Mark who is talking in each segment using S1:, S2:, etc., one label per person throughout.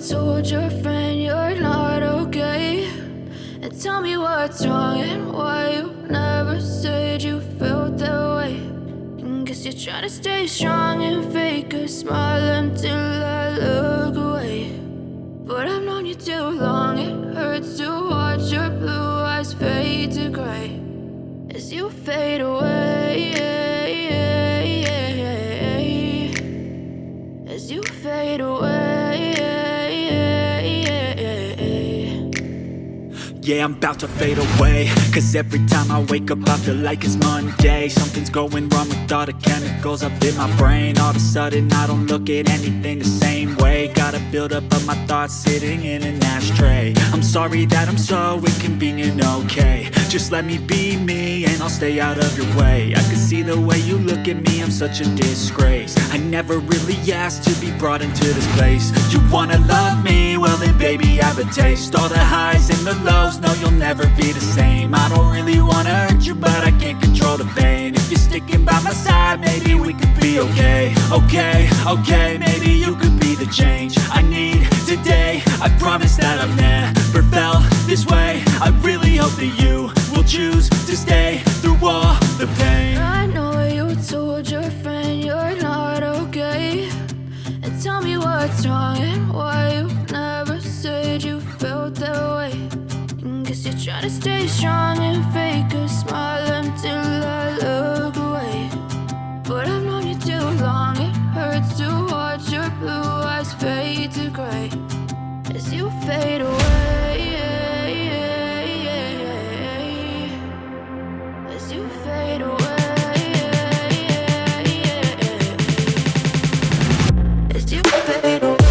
S1: told your friend you're not okay? And tell me what's wrong and why you never said you felt that way. And guess you're trying to stay strong and fake a smile until I look away. But I've known you too long, it hurts to watch your blue eyes fade to gray as you fade away, as you fade away.
S2: Yeah, I'm about to fade away, cause every time I wake up I feel like it's Monday. Something's going wrong with all the chemicals up in my brain. All of a sudden I don't look at anything the same way. Got a buildup of my thoughts sitting in an ashtray. I'm sorry that I'm so inconvenient, okay? Just let me be me and I'll stay out of your way. I can see the way you look at me, I'm such a disgrace. I never really asked to be brought into this place. You wanna love me? Well then baby have a taste. All the highs and the lows, no you'll never be the same. I don't really wanna hurt you but I can't control the pain. If you're sticking by my side maybe we could be okay. Okay, maybe you could be the change I need today. I promise that I've never felt this way. I really hope that you will choose to stay through all the pain.
S1: I know you told your friend you're not okay. And tell me what's wrong and why you never said you felt that way. And guess you're trying to stay strong and fake a smile until I look away. But I've known you too long, it hurts to watch your blue eyes fade to gray as you fade away, as you fade away, as you fade away.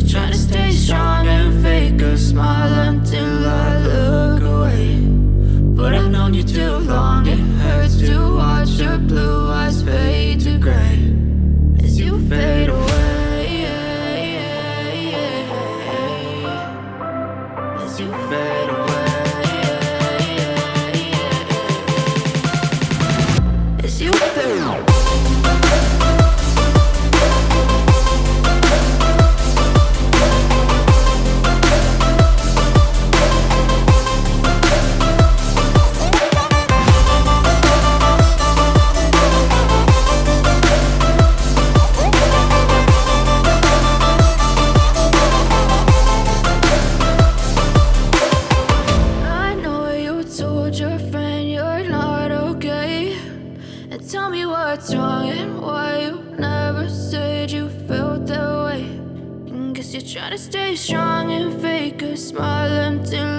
S1: Trying to stay strong and as you fade away. As you fade away. Tell me what's wrong and why you never said you felt that way. And guess you're trying to stay strong and fake a smile until